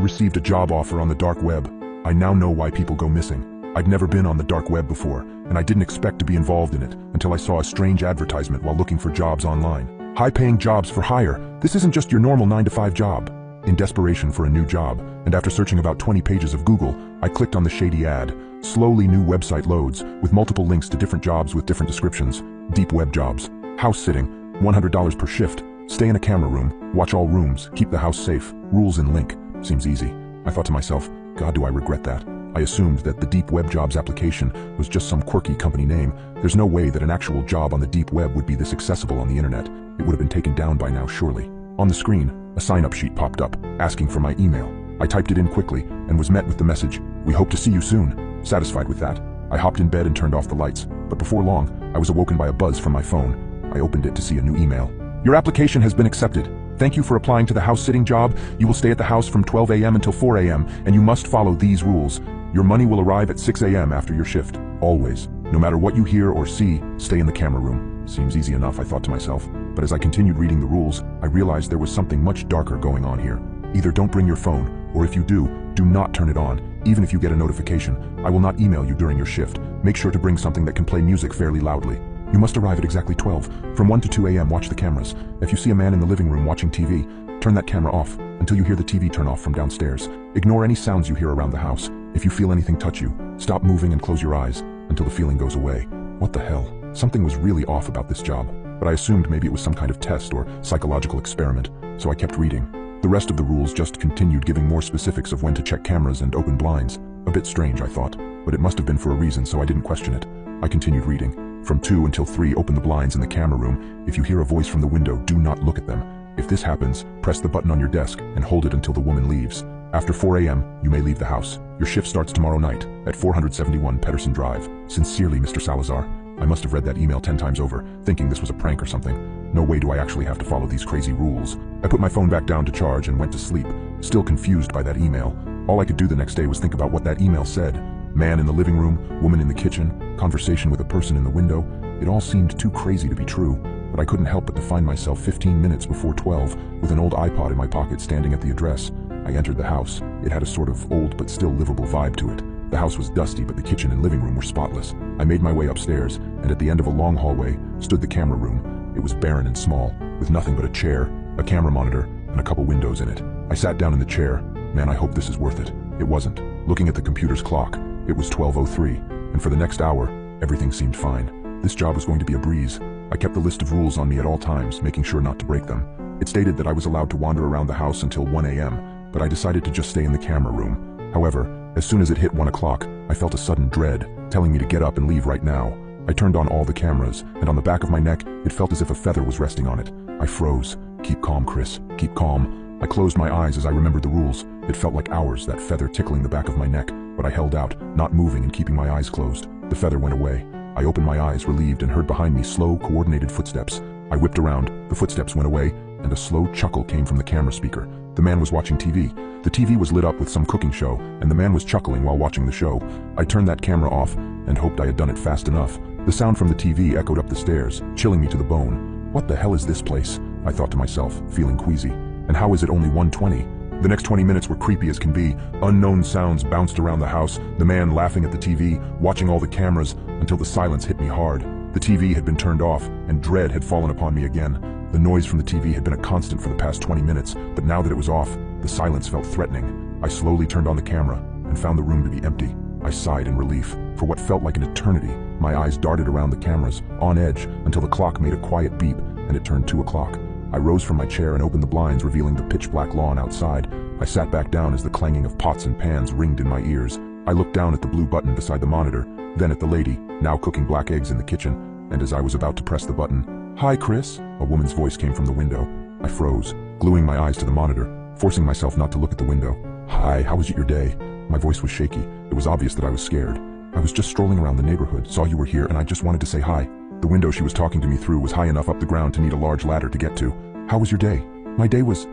Received a job offer on the dark web. I now know why people go missing. I'd never been on the dark web before, and I didn't expect to be involved in it until I saw a strange advertisement while looking for jobs online. High-paying jobs for hire. This isn't just your normal 9-to-5 job. In desperation for a new job, and after searching about 20 pages of Google, I clicked on the shady ad. Slowly, new website loads, with multiple links to different jobs with different descriptions. Deep web jobs. House sitting. $100 per shift. Stay in a camera room. Watch all rooms. Keep the house safe. Rules in link. Seems easy. I thought to myself, God, do I regret that. I assumed that the Deep Web Jobs application was just some quirky company name. There's no way that an actual job on the deep web would be this accessible on the internet. It would have been taken down by now, surely. On the screen, a sign-up sheet popped up, asking for my email. I typed it in quickly and was met with the message, "We hope to see you soon." Satisfied with that, I hopped in bed and turned off the lights. But before long, I was awoken by a buzz from my phone. I opened it to see a new email. "Your application has been accepted. Thank you for applying to the house-sitting job. You will stay at the house from 12 a.m. until 4 a.m., and you must follow these rules. Your money will arrive at 6 a.m. after your shift. Always. No matter what you hear or see, stay in the camera room." Seems easy enough, I thought to myself. But as I continued reading the rules, I realized there was something much darker going on here. Either don't bring your phone, or if you do not turn it on. Even if you get a notification, I will not email you during your shift. Make sure to bring something that can play music fairly loudly. You must arrive at exactly 12. From 1 to 2 a.m. watch the cameras. If you see a man in the living room watching TV, turn that camera off until you hear the TV turn off from downstairs. Ignore any sounds you hear around the house. If you feel anything touch you, stop moving and close your eyes until the feeling goes away. What the hell? Something was really off about this job, but I assumed maybe it was some kind of test or psychological experiment, so I kept reading. The rest of the rules just continued giving more specifics of when to check cameras and open blinds. A bit strange, I thought, but it must have been for a reason, so I didn't question it. I continued reading. From 2 until 3, open the blinds in the camera room. If you hear a voice from the window, do not look at them. If this happens, press the button on your desk and hold it until the woman leaves. After 4 a.m., you may leave the house. Your shift starts tomorrow night at 471 Pedersen Drive. Sincerely, Mr. Salazar. I must have read that email 10 times over, thinking this was a prank or something. No way do I actually have to follow these crazy rules. I put my phone back down to charge and went to sleep, still confused by that email. All I could do the next day was think about what that email said. Man in the living room, woman in the kitchen, conversation with a person in the window. It all seemed too crazy to be true, but I couldn't help but to find myself 15 minutes before 12 with an old iPod in my pocket standing at the address. I entered the house. It had a sort of old but still livable vibe to it. The house was dusty, but the kitchen and living room were spotless. I made my way upstairs, and at the end of a long hallway stood the camera room. It was barren and small, with nothing but a chair, a camera monitor, and a couple windows in it. I sat down in the chair. Man, I hope this is worth it. It wasn't. Looking at the computer's clock, it was 12:03, and for the next hour, everything seemed fine. This job was going to be a breeze. I kept the list of rules on me at all times, making sure not to break them. It stated that I was allowed to wander around the house until 1 a.m., but I decided to just stay in the camera room. However, as soon as it hit 1 o'clock, I felt a sudden dread, telling me to get up and leave right now. I turned on all the cameras, and on the back of my neck, it felt as if a feather was resting on it. I froze. Keep calm, Chris. Keep calm. I closed my eyes as I remembered the rules. It felt like hours, that feather tickling the back of my neck, but I held out, not moving and keeping my eyes closed. The feather went away. I opened my eyes, relieved, and heard behind me slow, coordinated footsteps. I whipped around, the footsteps went away, and a slow chuckle came from the camera speaker. The man was watching TV. The TV was lit up with some cooking show, and the man was chuckling while watching the show. I turned that camera off, and hoped I had done it fast enough. The sound from the TV echoed up the stairs, chilling me to the bone. What the hell is this place? I thought to myself, feeling queasy. And how is it only 1:20? The next 20 minutes were creepy as can be. Unknown sounds bounced around the house, the man laughing at the TV, watching all the cameras, until the silence hit me hard. The TV had been turned off, and dread had fallen upon me again. The noise from the TV had been a constant for the past 20 minutes, but now that it was off, the silence felt threatening. I slowly turned on the camera, and found the room to be empty. I sighed in relief. For what felt like an eternity, my eyes darted around the cameras, on edge, until the clock made a quiet beep, and it turned 2 o'clock. I rose from my chair and opened the blinds, revealing the pitch-black lawn outside. I sat back down as the clanging of pots and pans ringed in my ears. I looked down at the blue button beside the monitor, then at the lady, now cooking black eggs in the kitchen, and as I was about to press the button, "Hi, Chris," a woman's voice came from the window. I froze, gluing my eyes to the monitor, forcing myself not to look at the window. "Hi, how was your day?" My voice was shaky. It was obvious that I was scared. "I was just strolling around the neighborhood, saw you were here, and I just wanted to say hi." The window she was talking to me through was high enough up the ground to need a large ladder to get to. "How was your day?" "My day was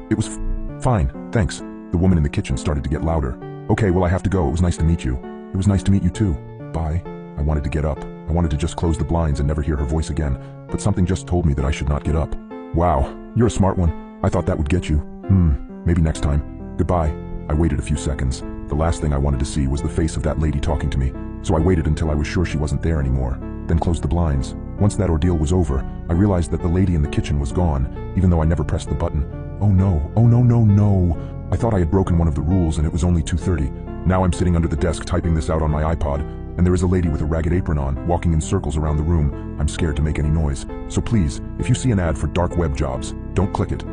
fine, thanks." The woman in the kitchen started to get louder. "Okay, well I have to go. It was nice to meet you." "It was nice to meet you too. Bye." I wanted to get up. I wanted to just close the blinds and never hear her voice again, but something just told me that I should not get up. "Wow, you're a smart one. I thought that would get you. Maybe next time. Goodbye." I waited a few seconds. The last thing I wanted to see was the face of that lady talking to me, so I waited until I was sure she wasn't there anymore, then closed the blinds. Once that ordeal was over, I realized that the lady in the kitchen was gone, even though I never pressed the button. Oh no, oh no, no, no. I thought I had broken one of the rules and it was only 2:30. Now I'm sitting under the desk typing this out on my iPod, and there is a lady with a ragged apron on, walking in circles around the room. I'm scared to make any noise. So please, if you see an ad for dark web jobs, don't click it.